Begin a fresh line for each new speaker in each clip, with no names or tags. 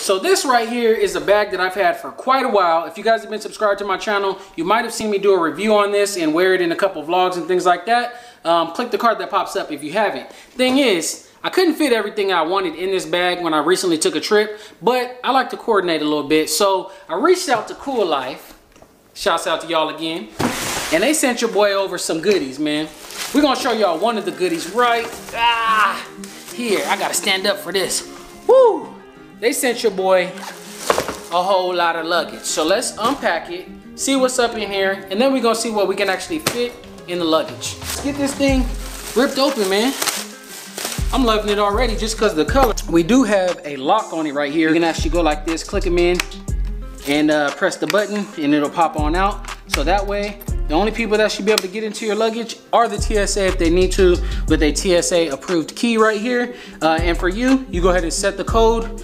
So this right here is a bag that I've had for quite a while. If you guys have been subscribed to my channel, you might have seen me do a review on this and wear it in a couple vlogs and things like that. Click the card that pops up if you haven't. Thing is, I couldn't fit everything I wanted in this bag when I recently took a trip, but I like to coordinate a little bit. So I reached out to CooLife. Shouts out to y'all again. And they sent your boy over some goodies, man. We're gonna show y'all one of the goodies right here. I gotta stand up for this. Woo! They sent your boy a whole lot of luggage. So let's unpack it, see what's up in here, and then we're gonna see what we can actually fit in the luggage. Let's get this thing ripped open, man. I'm loving it already just because of the color. We do have a lock on it right here. You can actually go like this, click them in, and press the button, and it'll pop on out. So that way, the only people that should be able to get into your luggage are the TSA if they need to, with a TSA approved key right here. And for you, you go ahead and set the code,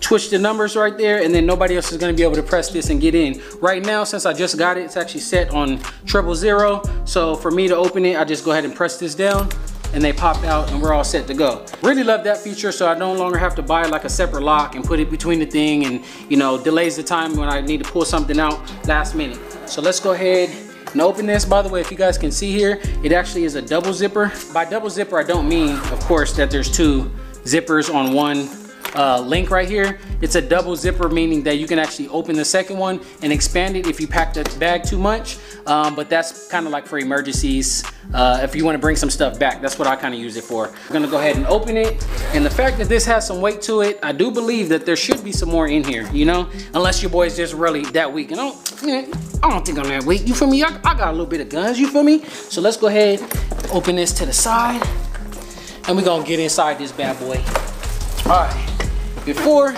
twitch the numbers right there, and then nobody else is gonna be able to press this and get in. Right now, since I just got it, it's actually set on 000. So for me to open it, I just go ahead and press this down, and they pop out and we're all set to go. Really love that feature, so I no longer have to buy like a separate lock and put it between the thing, and you know, delays the time when I need to pull something out last minute. So let's go ahead and open this. By the way, if you guys can see here, it actually is a double zipper. By double zipper, I don't mean, of course, that there's two zippers on one link right here. It's a double zipper, meaning that you can actually open the second one and expand it if you pack the bag too much. But that's kind of like for emergencies. If you want to bring some stuff back, that's what I kind of use it for. I'm gonna go ahead and open it. And the fact that this has some weight to it, I do believe that there should be some more in here, you know? Unless your boy's just really that weak. And I don't think I'm that weak, you feel me? I got a little bit of guns, you feel me? So let's go ahead, open this to the side, and we're gonna get inside this bad boy. All right. Before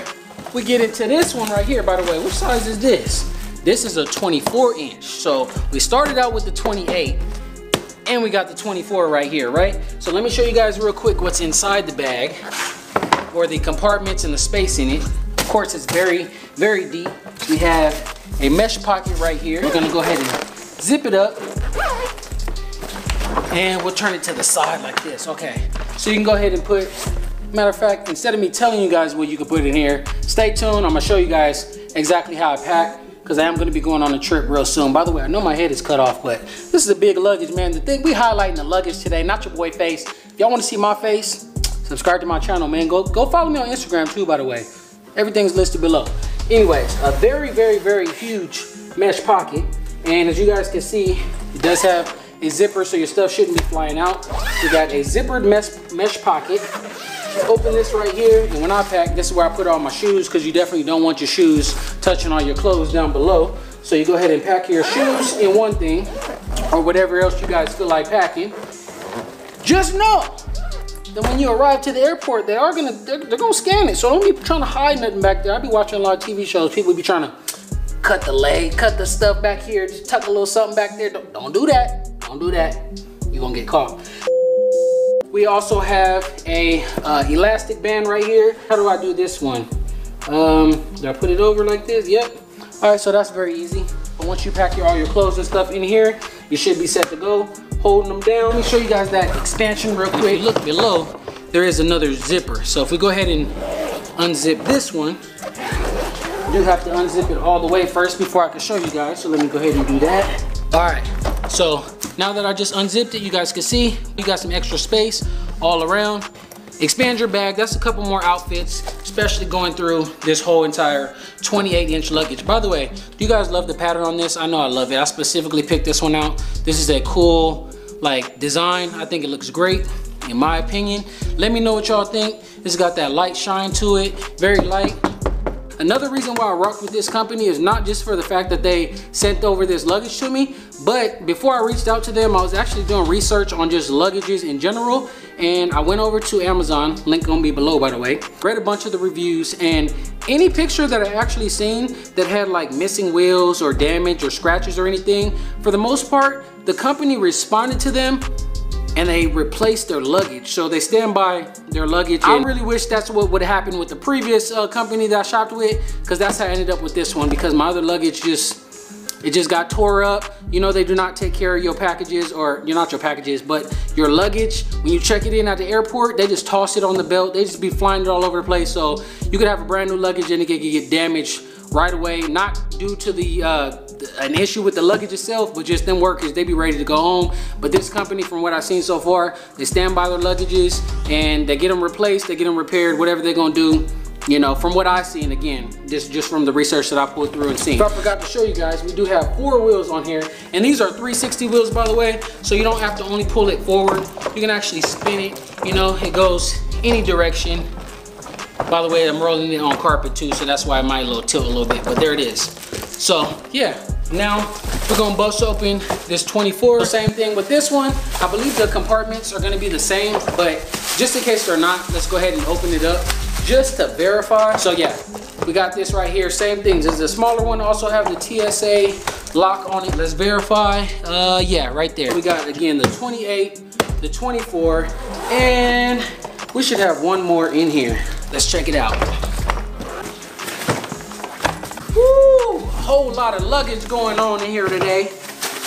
we get into this one right here, by the way, which size is this? This is a 24 inch. So we started out with the 28 and we got the 24 right here, right? So let me show you guys real quick what's inside the bag, or the compartments and the space in it. Of course, it's very, very deep. We have a mesh pocket right here. We're gonna go ahead and zip it up, and we'll turn it to the side like this. Okay, so you can go ahead and put, matter of fact, instead of me telling you guys what you can put in here, stay tuned. I'm gonna show you guys exactly how I pack, because I am gonna be going on a trip real soon. By the way, I know my head is cut off, but this is a big luggage, man. The thing, we highlighting the luggage today, not your boy face. If y'all wanna see my face, subscribe to my channel, man. Go follow me on Instagram too, by the way. Everything's listed below. Anyways, a very, very, very huge mesh pocket. And as you guys can see, it does have a zipper, so your stuff shouldn't be flying out. We got a zippered mesh pocket. Open this right here, and when I pack, this is where I put all my shoes, because you definitely don't want your shoes touching all your clothes down below. So you go ahead and pack your shoes in one thing, or whatever else you guys feel like packing. Just know that when you arrive to the airport, they're gonna scan it. So don't be trying to hide nothing back there. I be watching a lot of TV shows. People be trying to cut the leg, cut the stuff back here, just tuck a little something back there. Don't do that. Don't do that. You're gonna get caught. We also have a elastic band right here. How do I do this one? Do I put it over like this? Yep. All right, so that's very easy. But once you pack all your clothes and stuff in here, you should be set to go. Holding them down. Let me show you guys that expansion real quick. If you look below, there is another zipper. So if we go ahead and unzip this one, I do have to unzip it all the way first before I can show you guys. So let me go ahead and do that. All right, so now that I just unzipped it, you guys can see you got some extra space all around. Expand your bag. That's a couple more outfits, especially going through this whole entire 28-inch luggage. By the way, do you guys love the pattern on this? I know I love it. I specifically picked this one out. This is a cool like design. I think it looks great in my opinion. Let me know what y'all think. It's got that light shine to it, very light. Another reason why I rock with this company is not just for the fact that they sent over this luggage to me, but before I reached out to them, I was actually doing research on just luggages in general, and I went over to Amazon, link gonna be below by the way, read a bunch of the reviews, and any picture that I actually seen that had like missing wheels or damage or scratches or anything, for the most part, the company responded to them and they replaced their luggage. So they stand by their luggage. I really wish that's what would happen with the previous company that I shopped with, because that's how I ended up with this one, because my other luggage just It just got tore up. You know, they do not take care of your packages, or you're not your packages, but your luggage. When you check it in at the airport, they just toss it on the belt. They just be flying it all over the place. So you could have a brand new luggage and it could get damaged right away, not due to the an issue with the luggage itself, but just them workers, they be ready to go home. But this company, from what I've seen so far, they stand by their luggages and they get them replaced, they get them repaired, whatever they're gonna do. You know, from what I've seen, again, this just from the research that I pulled through and seen. So I forgot to show you guys, we do have 4 wheels on here, and these are 360 wheels, by the way, so you don't have to only pull it forward. You can actually spin it. You know, it goes any direction. By the way, I'm rolling it on carpet too, so that's why it might tilt a little bit, but there it is. So yeah, now we're gonna bust open this 24. Same thing with this one. I believe the compartments are gonna be the same, but just in case they're not, let's go ahead and open it up just to verify. So yeah, we got this right here, same things. This is a smaller one, also have the TSA lock on it. Let's verify. Yeah, right there. We got, again, the 28, the 24, and we should have one more in here. Let's check it out. Woo! Whole lot of luggage going on in here today.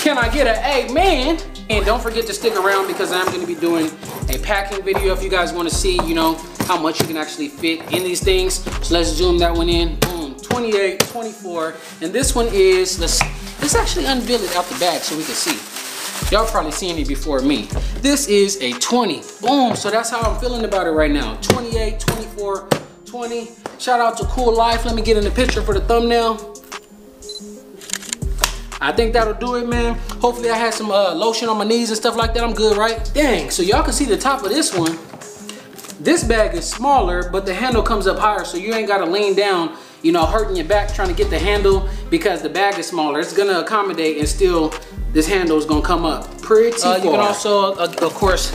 Can I get an amen? And don't forget to stick around, because I'm going to be doing a packing video if you guys want to see, you know, how much you can actually fit in these things. So let's zoom that one in. Boom, 28, 24, and this one is, let's actually unveil it out the bag so we can see. Y'all probably seen it before me. This is a 20. Boom, so that's how I'm feeling about it right now. 28, 24, 20. Shout out to CooLife. Let me get in the picture for the thumbnail. I think that'll do it, man. Hopefully I had some lotion on my knees and stuff like that. I'm good, right? Dang, so y'all can see the top of this one. This bag is smaller, but the handle comes up higher, so you ain't gotta lean down, you know, hurting your back trying to get the handle, because the bag is smaller. It's gonna accommodate, and still this handle is gonna come up pretty far. You can also, of course,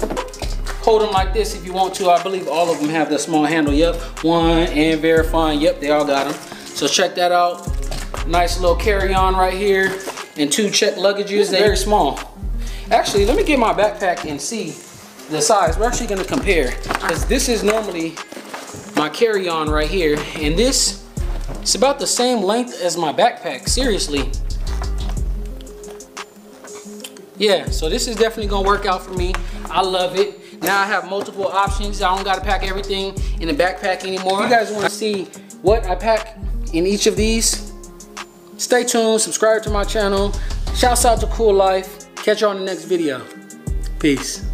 hold them like this if you want to. I believe all of them have the small handle. Yep, one, and verifying. Yep, they all got them. So check that out. Nice little carry-on right here, and 2 checked luggages. They're very small. Actually, let me get my backpack and see the size. We're actually gonna compare, because this is normally my carry-on right here, and this, it's about the same length as my backpack, seriously. Yeah, so this is definitely gonna work out for me. I love it. Now I have multiple options. I don't gotta pack everything in the backpack anymore. If you guys wanna see what I pack in each of these, stay tuned, subscribe to my channel. Shouts out to CooLife. Catch you on the next video. Peace.